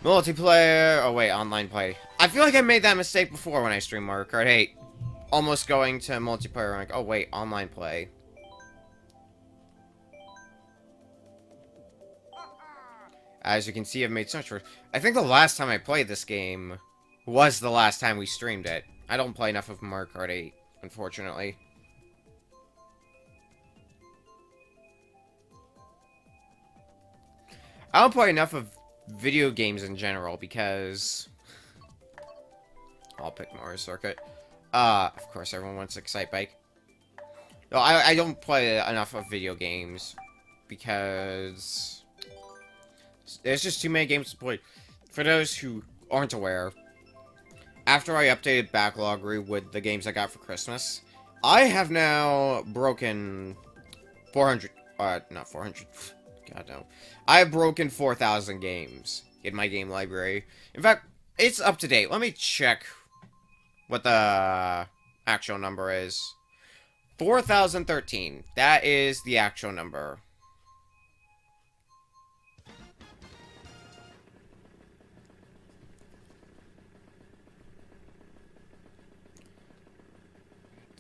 Multiplayer. Oh, wait, online play. I feel like I made that mistake before when I streamed Mario Kart 8. Almost going to multiplayer rank. Oh, wait, online play. As you can see, I've made so much. I think the last time I played this game was the last time we streamed it. I don't play enough of Mario Kart 8, unfortunately. I don't play enough of video games in general because I'll pick Mario Circuit. Of course, everyone wants Excite Bike. No, I don't play enough of video games because there's just too many games to play. For those who aren't aware, after I updated Backloggery with the games I got for Christmas, I have now broken 400, not 400, god no. I have broken 4,000 games in my game library. In fact, it's up to date. Let me check what the actual number is. 4,013. That is the actual number.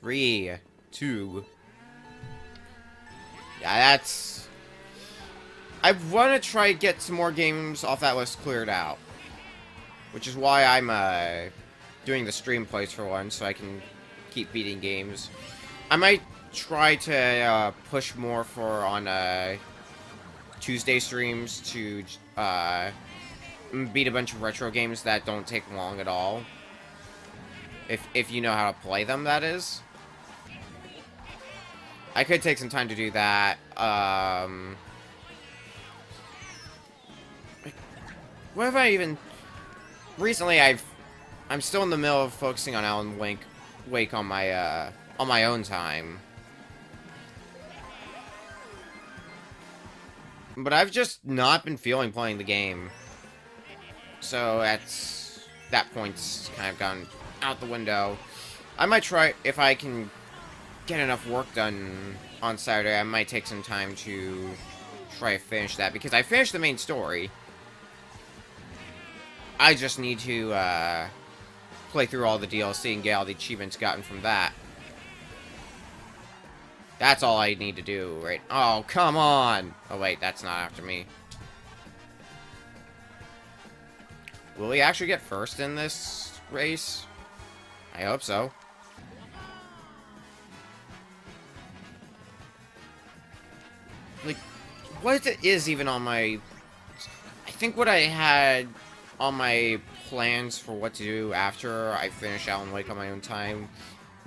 Three, two. Yeah, that's... I want to try to get some more games off that list cleared out. Which is why I'm, doing the stream plays for one, so I can keep beating games. I might try to, push more for on, Tuesday streams to, beat a bunch of retro games that don't take long at all. If you know how to play them, that is. I could take some time to do that. What have I even... Recently, I'm still in the middle of focusing on Alan Wake on my own time. But I've just not been feeling playing the game. So that point's kind of gone out the window. I might try, if I can get enough work done on Saturday, I might take some time to try to finish that, because I finished the main story. I just need to play through all the DLC and get all the achievements gotten from that. That's all I need to do, right? Oh, come on! Oh, wait, that's not after me. Will he actually get first in this race? I hope so. Like, what is even on my... I think what I had on my plans for what to do after I finish Alan Wake on my own time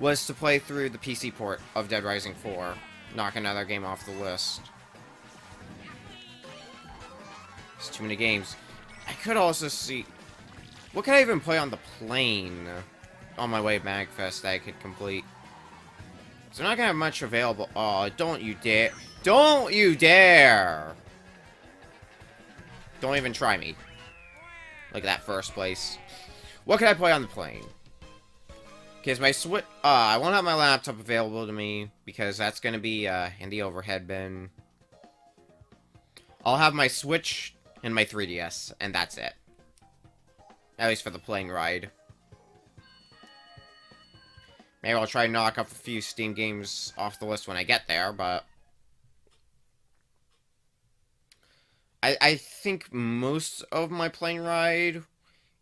was to play through the PC port of Dead Rising 4. Knock another game off the list. It's too many games. I could also see... What could I even play on the plane on my way to MagFest that I could complete? So I'm not gonna have much available. Oh, don't you dare. Don't you dare! Don't even try me. Look at that first place. What can I play on the plane? Because my Switch... I won't have my laptop available to me, because that's going to be in the overhead bin. I'll have my Switch and my 3DS, and that's it. At least for the plane ride. Maybe I'll try to knock off a few Steam games off the list when I get there, but... I think most of my plane ride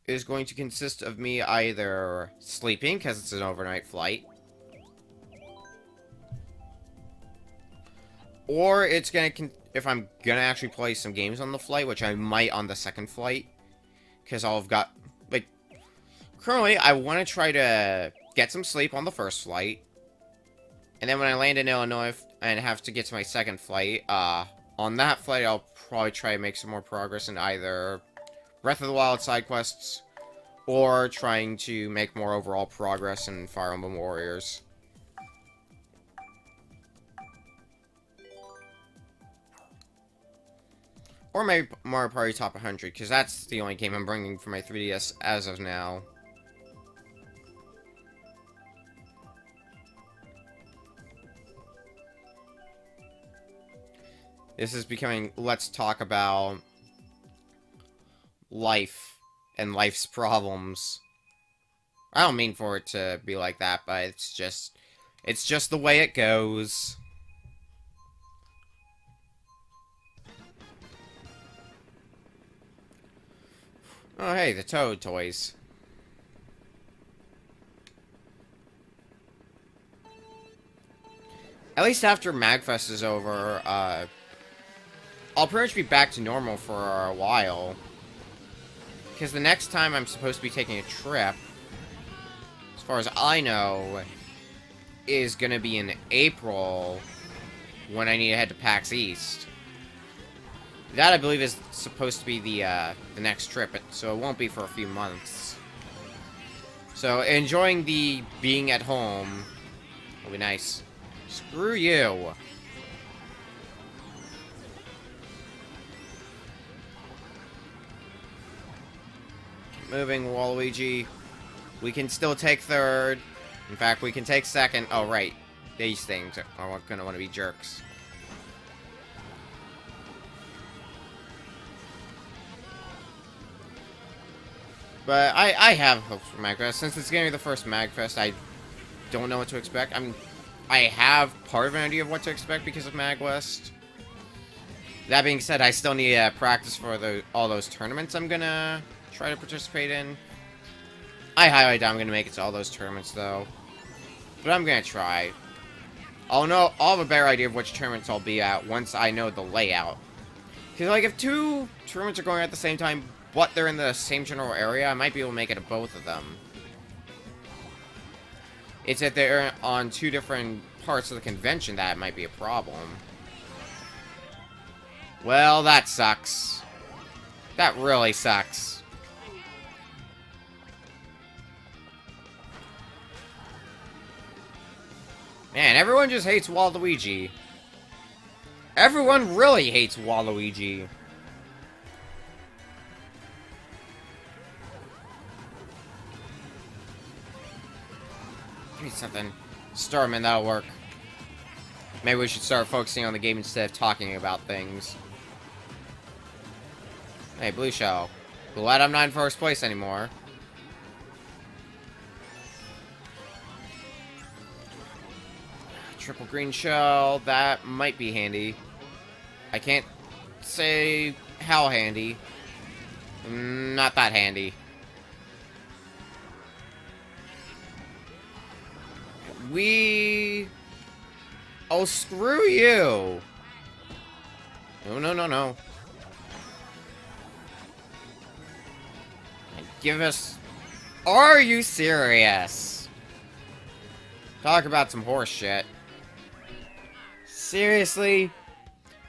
is going to consist of me either sleeping, because it's an overnight flight, or it's gonna, if I'm gonna actually play some games on the flight, which I might on the second flight, because I'll have got, like, currently, I want to try to get some sleep on the first flight, and then when I land in Illinois and have to get to my second flight, on that flight, I'll probably try to make some more progress in either Breath of the Wild side quests, or trying to make more overall progress in Fire Emblem Warriors. Or maybe Mario Party Top 100, because that's the only game I'm bringing for my 3DS as of now. This is becoming, let's talk about life and life's problems. I don't mean for it to be like that, but it's just the way it goes. Oh, hey, the Toad toys. At least after MagFest is over, I'll pretty much be back to normal for a while. Because the next time I'm supposed to be taking a trip, as far as I know, is going to be in April, when I need to head to PAX East. That, I believe, is supposed to be the next trip, so it won't be for a few months. So, enjoying the being at home will be nice. Screw you. Keep moving, Waluigi. We can still take third. In fact, we can take second. Oh, right. These things are gonna want to be jerks. But I have hopes for MagFest. Since it's gonna be the first MagFest, I don't know what to expect. I mean, I have part of an idea of what to expect because of MagWest. That being said, I still need to practice for all those tournaments I'm gonna try to participate in. I highly doubt I'm gonna make it to all those tournaments, though. But I'm gonna try. I'll have a better idea of which tournaments I'll be at once I know the layout. Because, like, if two tournaments are going at the same time, but they're in the same general area, I might be able to make it to both of them. It's that they're on two different parts of the convention that might be a problem. Well, that sucks. That really sucks. Man, everyone just hates Waluigi. Everyone really hates Waluigi. Give me something. Starman, that'll work. Maybe we should start focusing on the game instead of talking about things. Hey, Blue Shell. Glad I'm not in first place anymore. Triple green shell, that might be handy. I can't say how handy. Not that handy. Oh, screw you! No, no, no, no. Give us... Are you serious? Talk about some horse shit. Seriously?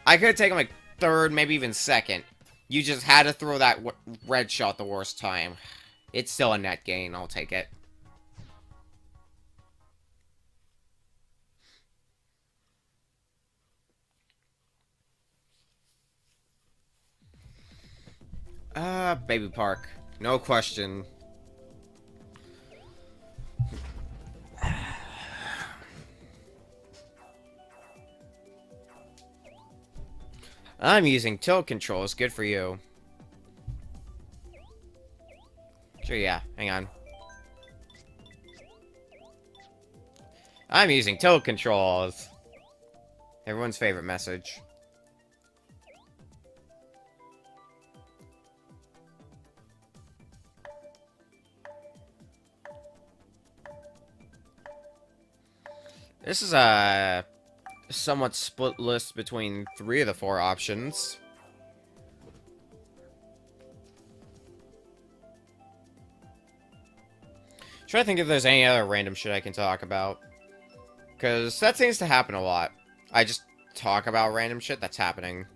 I could have taken like third, maybe even second. You just had to throw that red shot the worst time. It's still a net gain, I'll take it. Baby Park. No question. I'm using tilt controls. Good for you. Sure, yeah. Hang on. I'm using tilt controls. Everyone's favorite message. This is a somewhat split list between 3 of the 4 options. Try to think if there's any other random shit I can talk about. Because that seems to happen a lot. I just talk about random shit that's happening.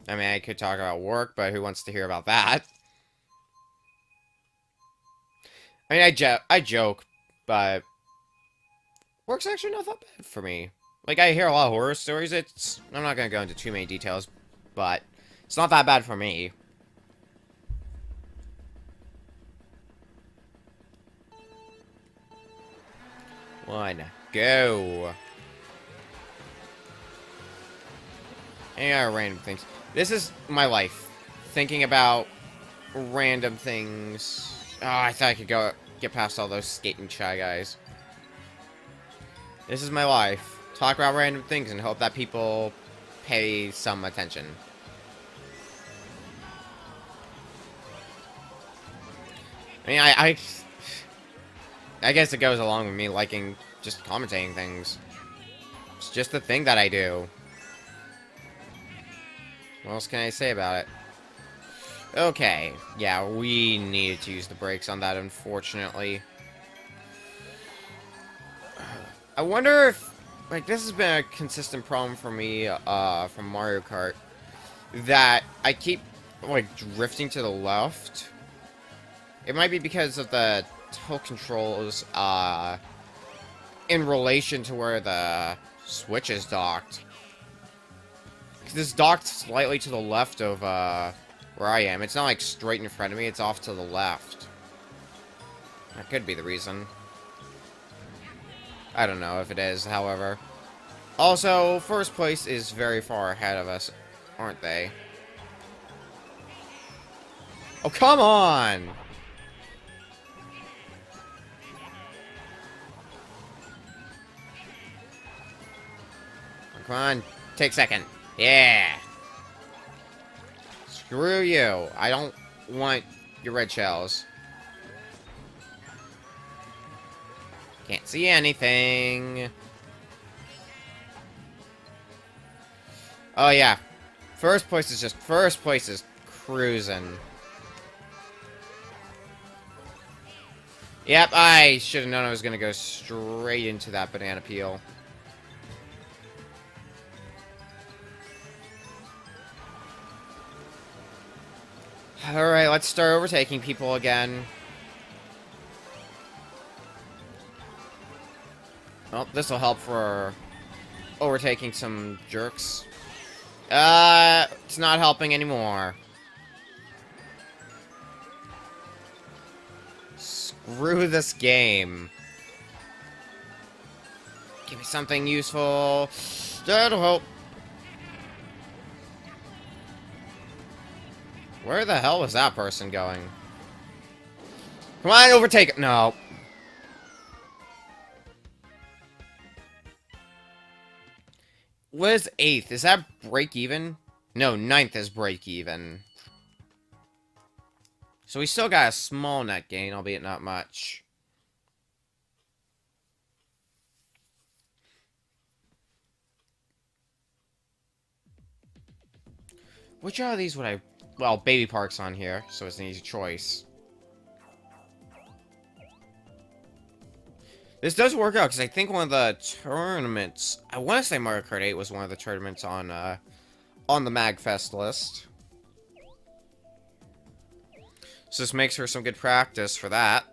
I mean, I could talk about work, but who wants to hear about that? I mean, I joke, but work's actually not that bad for me. Like, I hear a lot of horror stories. I'm not gonna go into too many details, but it's not that bad for me. One, go. Any other random things? This is my life. thinking about random things. Oh, I thought I could get past all those skating shy guys. This is my life. Talk about random things and hope that people pay some attention. I mean, I guess it goes along with me liking just commentating things. It's just the thing that I do. What else can I say about it? Okay, yeah, we needed to use the brakes on that, unfortunately. I wonder if, like, this has been a consistent problem for me, from Mario Kart, that I keep, like, drifting to the left. It might be because of the tilt controls, in relation to where the Switch is docked. This docked slightly to the left of, where I am. It's not, like, straight in front of me, it's off to the left. That could be the reason. I don't know if it is, however. Also, first place is very far ahead of us, aren't they? Oh, come on! Come on, take second. Yeah! Screw you. I don't want your red shells. Can't see anything. Oh, yeah. First place is cruising. Yep, I should have known I was going to go straight into that banana peel. Alright, let's start overtaking people again. Well, this will help for overtaking some jerks. It's not helping anymore. Screw this game. Give me something useful. That'll help. Where the hell was that person going? Come on, overtake it. No. What is 8th? Is that break even? No, 9th is break even. So we still got a small net gain, albeit not much. Which of these would I... Well, Baby Park's on here, so it's an easy choice. This does work out, because I think one of the tournaments... I want to say Mario Kart 8 was one of the tournaments on the MagFest list. So this makes for some good practice for that.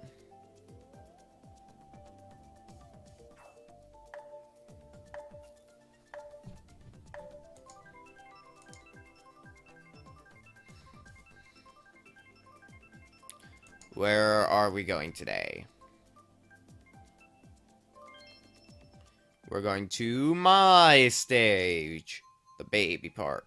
Where are we going today? We're going to my stage, the Baby Park.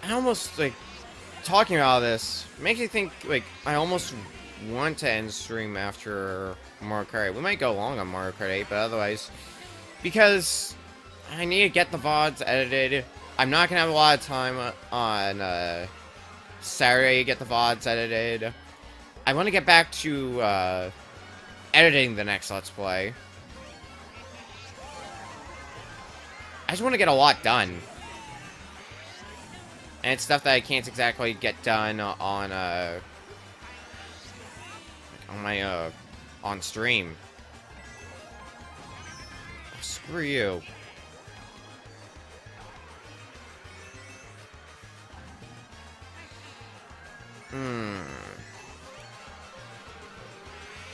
I almost, like, talking about this makes me think, like, I almost want to end stream after Mario Kart 8. We might go long on Mario Kart 8, but otherwise, because I need to get the VODs edited. I'm not going to have a lot of time on Saturday to get the VODs edited. I want to get back to editing the next Let's Play. I just want to get a lot done. And it's stuff that I can't exactly get done on my on stream. Oh, screw you.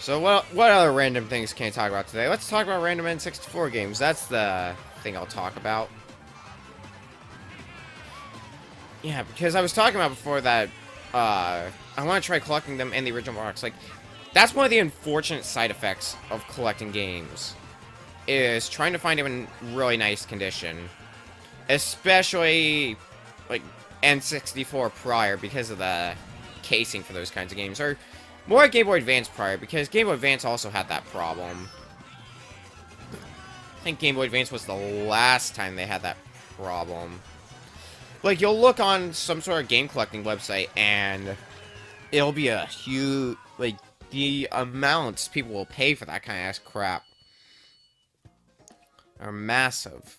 So what other random things can I talk about today? Let's talk about random N64 games. That's the thing I'll talk about. Yeah, because I was talking about before that I want to try collecting them in the original box. Like, that's one of the unfortunate side effects of collecting games, is trying to find them in really nice condition. Especially, like, N64 prior, because of the casing for those kinds of games. Or more Game Boy Advance prior, because Game Boy Advance also had that problem. I think Game Boy Advance was the last time they had that problem. Like, you'll look on some sort of game collecting website, and it'll be a huge, like, the amounts people will pay for that kind of crap are massive.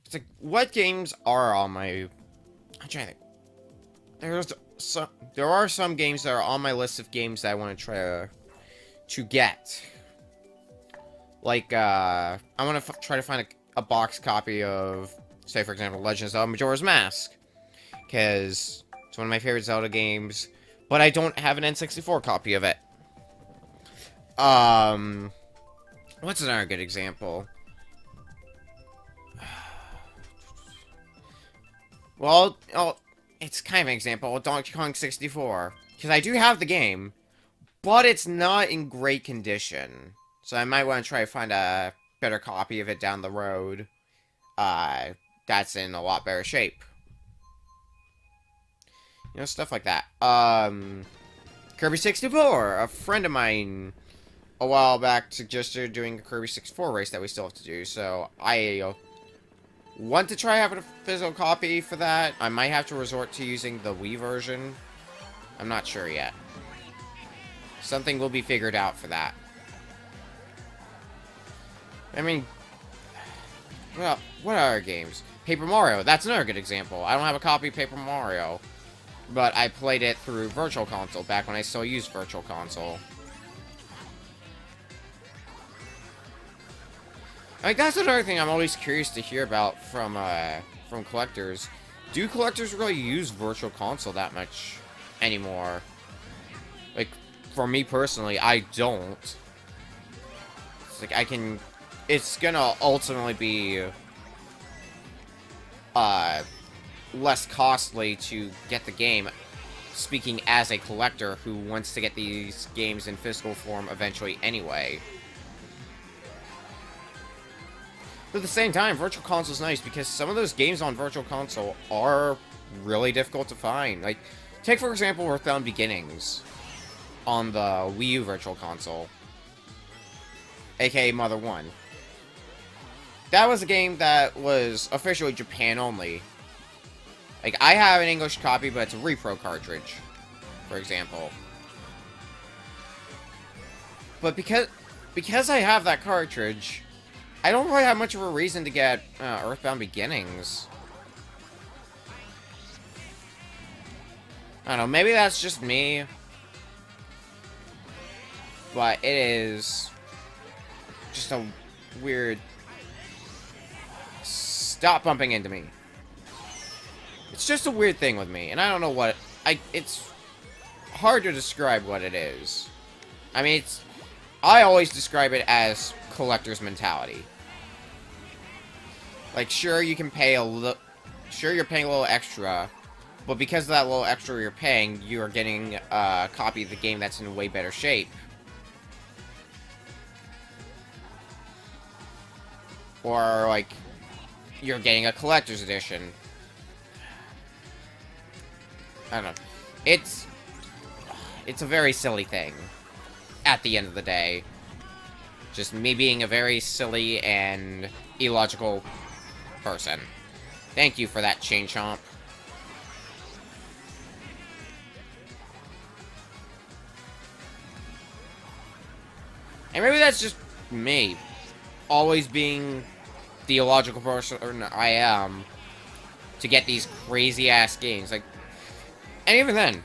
It's like, what games are on my... I'm trying to think. There are some games that are on my list of games that I want to try to get. Like, I want to try to find a box copy of, say, for example, Legends of Majora's Mask. Because it's one of my favorite Zelda games, but I don't have an N64 copy of it. What's another good example? Well, it's kind of an example. Donkey Kong 64. Because I do have the game, but it's not in great condition. So I might want to try to find a better copy of it down the road. That's in a lot better shape. You know, stuff like that. Kirby 64. A friend of mine a while back suggested doing a Kirby 64 race that we still have to do. So I want to try having a physical copy for that. I might have to resort to using the Wii version. I'm not sure yet. Something will be figured out for that. I mean, well, what other games? Paper Mario, that's another good example. I don't have a copy of Paper Mario, but I played it through Virtual Console back when I still used Virtual Console. Like, that's another thing I'm always curious to hear about from collectors. Do collectors really use Virtual Console that much anymore? Like, for me personally, I don't. It's like, it's gonna ultimately be less costly to get the game, speaking as a collector who wants to get these games in physical form eventually anyway. But at the same time, Virtual Console is nice because some of those games on Virtual Console are really difficult to find. Like, take for example Earthbound Beginnings on the Wii U Virtual Console, aka Mother 1. That was a game that was officially Japan only. Like, I have an English copy, but it's a repro cartridge, for example. But because I have that cartridge, I don't really have much of a reason to get Earthbound Beginnings. I don't know, maybe that's just me. But it is just a weird... Stop bumping into me. It's just a weird thing with me, and I don't know what... It's hard to describe what it is. I mean, I always describe it as collector's mentality. Like, sure, you can pay a little... Sure, you're paying a little extra, but because of that little extra you're paying, you are getting a copy of the game that's in way better shape. Or, like, you're getting a collector's edition. I don't know. It's a very silly thing, at the end of the day. Just me being a very silly and illogical person. Thank you for that, Chain Chomp. And maybe that's just me, always being the illogical person I am, to get these crazy-ass games. Like, and even then,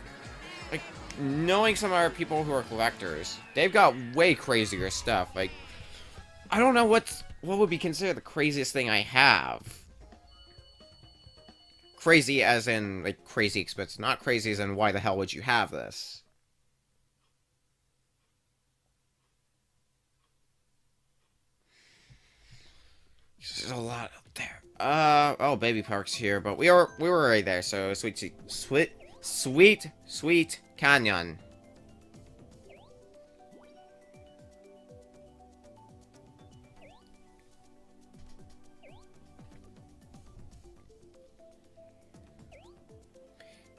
like, knowing some other people who are collectors, they've got way crazier stuff. Like, I don't know what would be considered the craziest thing I have. crazy as in, like, crazy expensive. Not crazy as in, why the hell would you have this? There's a lot up there. Oh, Baby Park's here, but we were already there, so sweet Canyon.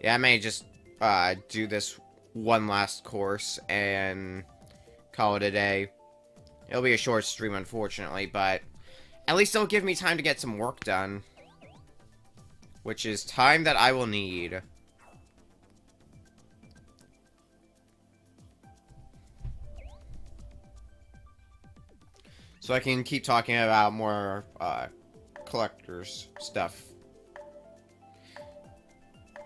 Yeah, I may just, do this one last course and call it a day. It'll be a short stream, unfortunately, but at least it'll give me time to get some work done. Which is time that I will need. So I can keep talking about more, collector's stuff.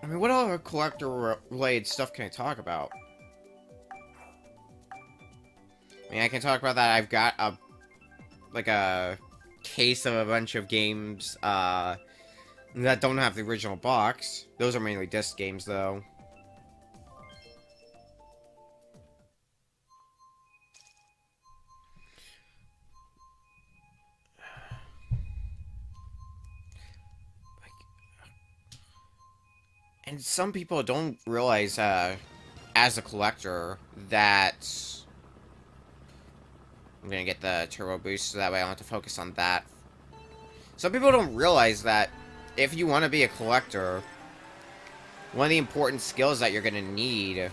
I mean, what other collector-related stuff can I talk about? I mean, I can talk about that. I've got a case of a bunch of games, that don't have the original box. Those are mainly disc games, though. And some people don't realize, as a collector, that... I'm gonna get the turbo boost so that way I don't have to focus on that. Some people don't realize that if you want to be a collector, one of the important skills that you're gonna need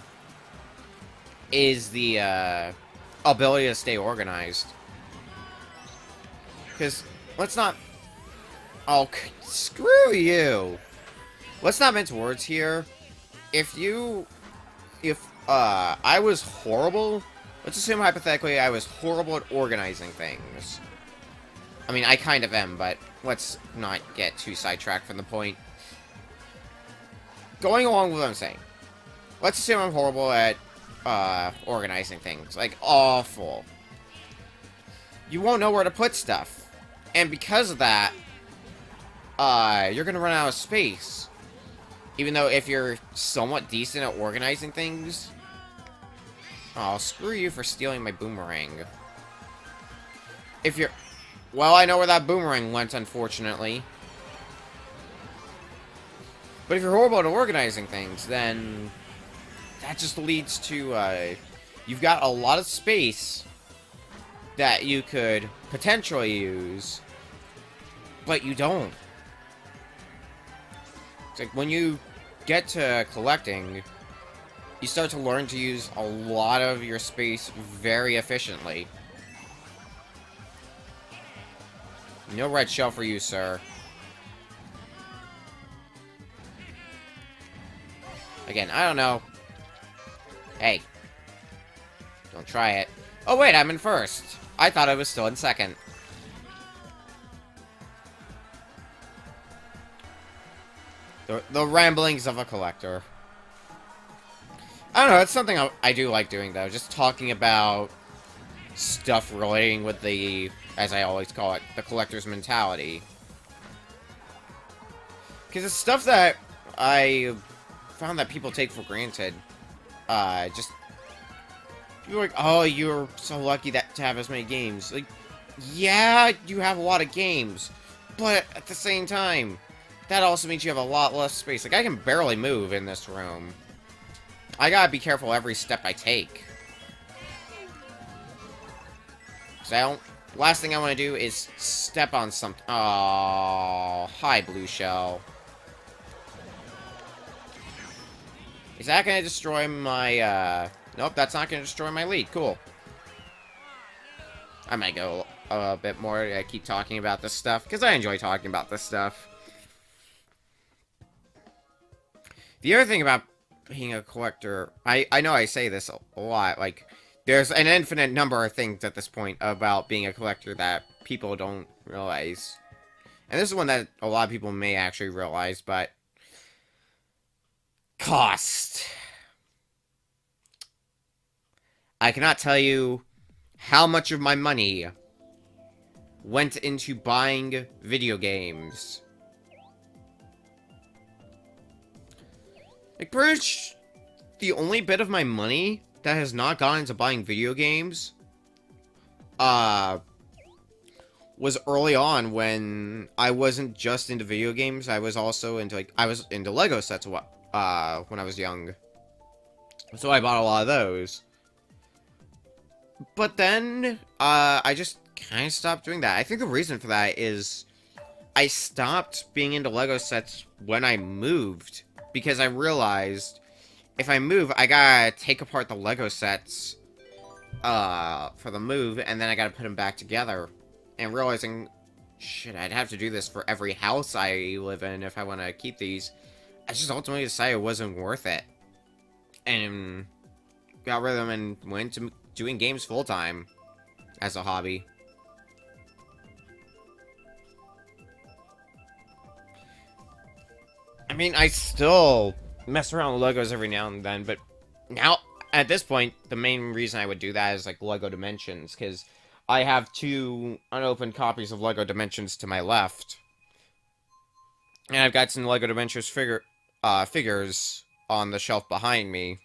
is the, ability to stay organized. Because, let's not... Oh, screw you! Let's not mince words here. If I was horrible... Let's assume, hypothetically, I was horrible at organizing things. I mean, I kind of am, but let's not get too sidetracked from the point. Going along with what I'm saying. Let's assume I'm horrible at, organizing things. Like, awful. You won't know where to put stuff. And because of that, you're gonna run out of space. Even though if you're somewhat decent at organizing things... Oh, screw you for stealing my boomerang. If you're... Well, I know where that boomerang went, unfortunately. But if you're horrible at organizing things, then... That just leads to, you've got a lot of space that you could potentially use, but you don't. It's like, when you get to collecting, you start to learn to use a lot of your space very efficiently. No red shell for you, sir. Again, I don't know. Hey. Don't try it. Oh wait, I'm in first. I thought I was still in second. The ramblings of a collector. I don't know, it's something I do like doing, though. Just talking about stuff relating with the, as I always call it, the collector's mentality. Because it's stuff that I found that people take for granted. Just... You're like, oh, you're so lucky to have as many games. Like, yeah, you have a lot of games. But at the same time, that also means you have a lot less space. Like, I can barely move in this room. I gotta be careful every step I take. Because I don't... Last thing I want to do is step on something. Oh, hi, Blue Shell. Is that gonna destroy my, Nope, that's not gonna destroy my lead. Cool. I might go a bit more to keep talking about this stuff, because I enjoy talking about this stuff. The other thing about being a collector, I know I say this a lot, like, there's an infinite number of things at this point about being a collector that people don't realize. And this is one that a lot of people may actually realize, but... Cost. I cannot tell you how much of my money went into buying video games. Like, pretty much the only bit of my money that has not gone into buying video games, was early on when I wasn't just into video games. I was also into, like, I was into Lego sets, when I was young. So I bought a lot of those. But then, I just kind of stopped doing that. I think the reason for that is I stopped being into Lego sets when I moved. Because I realized, if I move, I gotta take apart the Lego sets, for the move, and then I gotta put them back together. And realizing, shit, I'd have to do this for every house I live in if I want to keep these. I just ultimately decided it wasn't worth it. And got rid of them and went to doing games full-time as a hobby. I mean, I still mess around with Legos every now and then, but now, at this point, the main reason I would do that is, like, Lego Dimensions, because I have 2 unopened copies of Lego Dimensions to my left. And I've got some Lego Dimensions figures on the shelf behind me.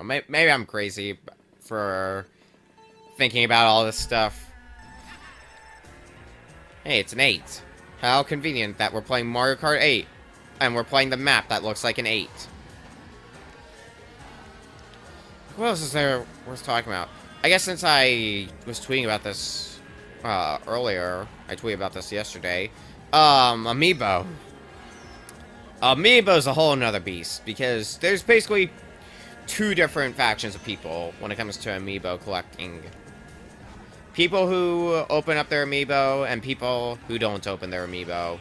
Maybe I'm crazy for thinking about all this stuff. Hey, it's an 8. How convenient that we're playing Mario Kart 8. And we're playing the map that looks like an 8. What else is there worth talking about? I guess since I was tweeting about this earlier, I tweeted about this yesterday. Amiibo. Amiibo's a whole nother beast, because there's basically 2 different factions of people when it comes to Amiibo collecting. People who open up their Amiibo, and people who don't open their Amiibo.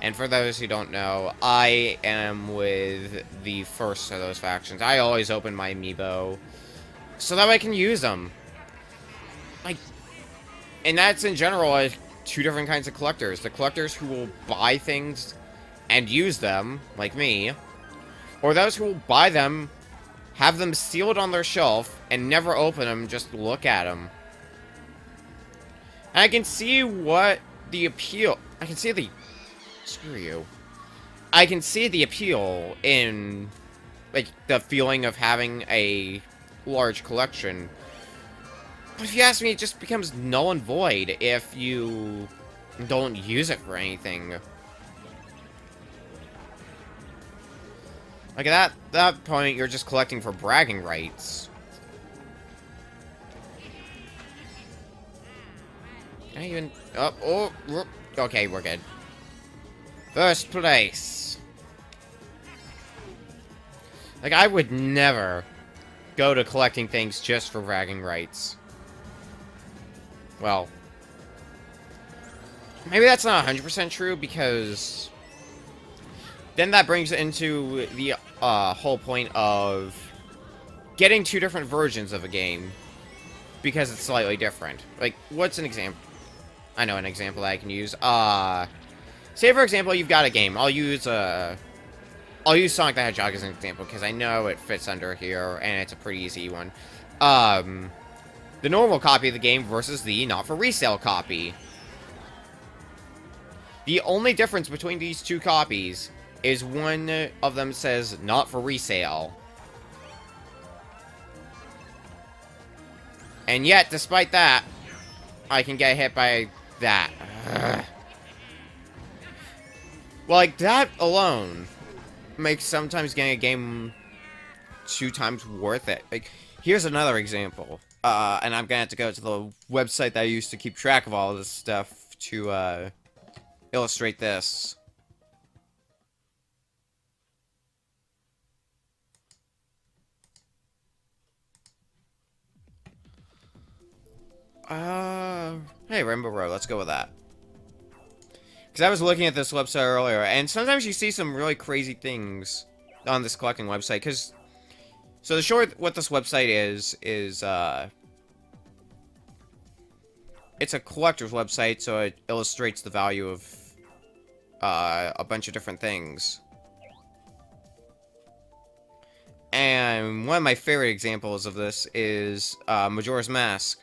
And for those who don't know, I am with the first of those factions. I always open my Amiibo so that I can use them. Like, and that's in general, like, 2 different kinds of collectors. The collectors who will buy things and use them, like me, or those who will buy them, have them sealed on their shelf, and never open them, just look at them. And I can see what the appeal... I can see the... Screw you. I can see the appeal in, like, the feeling of having a large collection. But if you ask me, it just becomes null and void if you don't use it for anything. Like, at that point, you're just collecting for bragging rights. Can I even... Oh, okay, we're good. First place. Like, I would never go to collecting things just for bragging rights. Well, maybe that's not 100% true, because then that brings it into the whole point of getting 2 different versions of a game because it's slightly different. Like, what's an example? I know an example that I can use. Say, for example, you've got a game. I'll use Sonic the Hedgehog as an example, because I know it fits under here, and it's a pretty easy one. The normal copy of the game versus the not-for-resale copy. The only difference between these 2 copies is one of them says not for resale. And yet, despite that, I can get hit by that. Ugh. Well, like, that alone makes sometimes getting a game 2 times worth it. Like, here's another example. And I'm gonna have to go to the website that I used to keep track of all of this stuff to, illustrate this. Hey, Rainbow Road, let's go with that. Because I was looking at this website earlier, and sometimes you see some really crazy things on this collecting website, because... So the short, what this website is, it's a collector's website, so it illustrates the value of, a bunch of different things. And one of my favorite examples of this is Majora's Mask.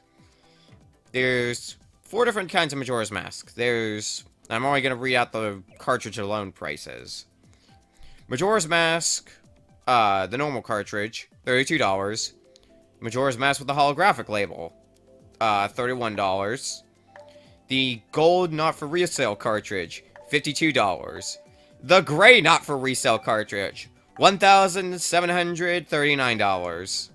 There's 4 different kinds of Majora's Mask. I'm only going to read out the cartridge alone prices. Majora's Mask, the normal cartridge, $32. Majora's Mask with the holographic label, $31. The gold not for resale cartridge, $52. The gray not for resale cartridge, $1,739.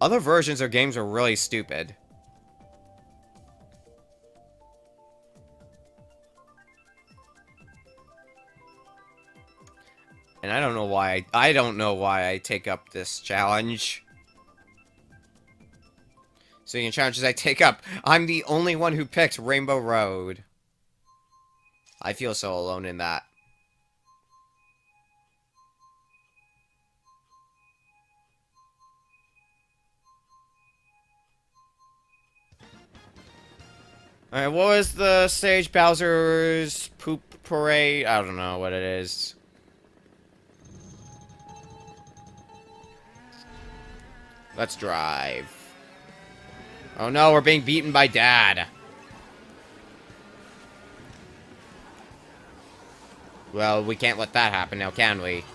Other versions of games are really stupid. And I don't know why I take up this challenge. So the challenges I take up, I'm the only one who picked Rainbow Road. I feel so alone in that. Alright, what was the stage? Bowser's Poop Parade? I don't know what it is. Let's drive. Oh no, we're being beaten by Dad. Well, we can't let that happen now, can we?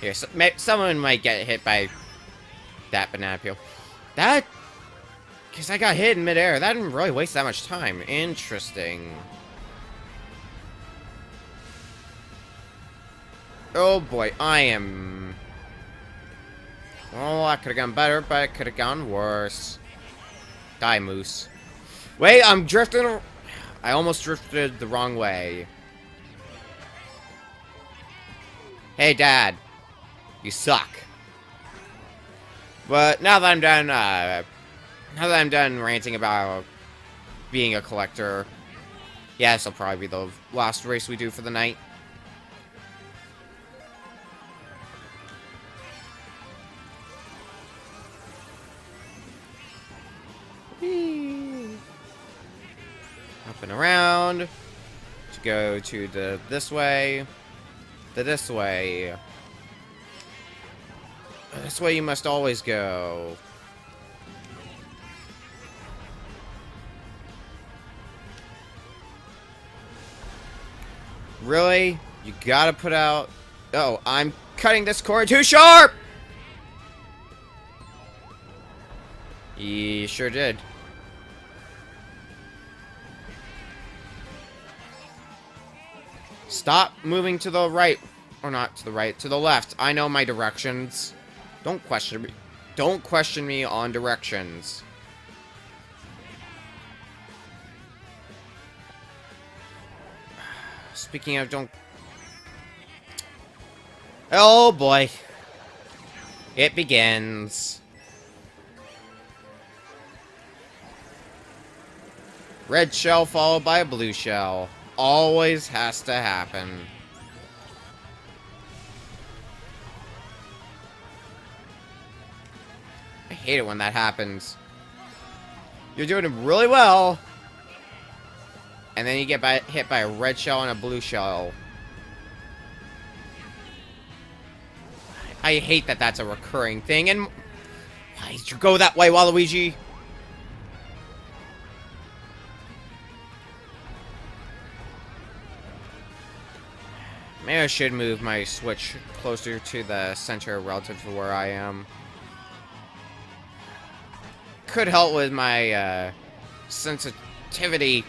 Here, someone might get hit by that banana peel. That... Because I got hit in midair. That didn't really waste that much time. Interesting. Oh boy, I am... Oh, I could have gone better, but it could have gone worse. Die, Moose. Wait, I'm drifting... I almost drifted the wrong way. Hey, Dad. You suck. But now that I'm done, ranting about being a collector, yeah, this will probably be the last race we do for the night. Up and around. To go to the this way. The this way. This way you must always go. Really? You gotta put out... Oh, I'm cutting this cord too sharp! You sure did. Stop moving to the right. Or not to the right, to the left. I know my directions. Don't question me. Don't question me on directions. Speaking of, don't... Oh, boy. It begins. Red shell followed by a blue shell. Always has to happen. I hate it when that happens. You're doing really well. And then you get hit by a red shell and a blue shell. I hate that that's a recurring thing. And why did you go that way, Waluigi? Maybe I should move my Switch closer to the center relative to where I am. Could help with my sensitivity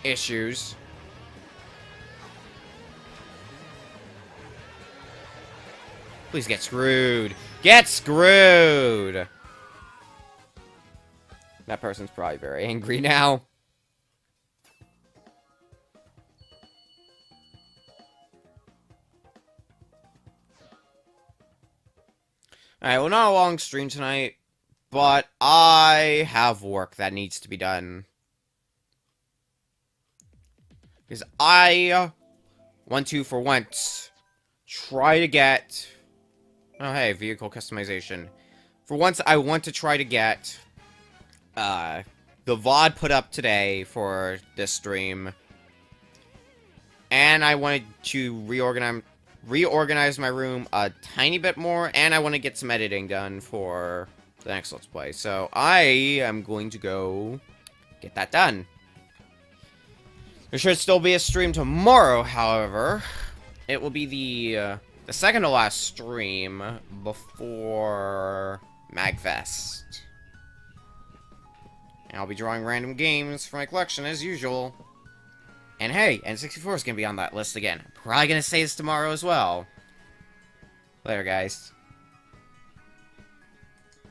issues. Please get screwed. Get screwed! That person's probably very angry now. Alright, well, not a long stream tonight, but I have work that needs to be done. Because I want to, for once, try to get... Oh, hey, vehicle customization. For once, I want to try to get the VOD put up today for this stream. And I wanted to reorganize my room a tiny bit more, and I want to get some editing done for the next Let's Play. So I am going to go get that done. There should still be a stream tomorrow, however. It will be the second to last stream before MagFest. And I'll be drawing random games for my collection as usual. And hey, N64 is going to be on that list again. I'm probably going to say this tomorrow as well. Later, guys.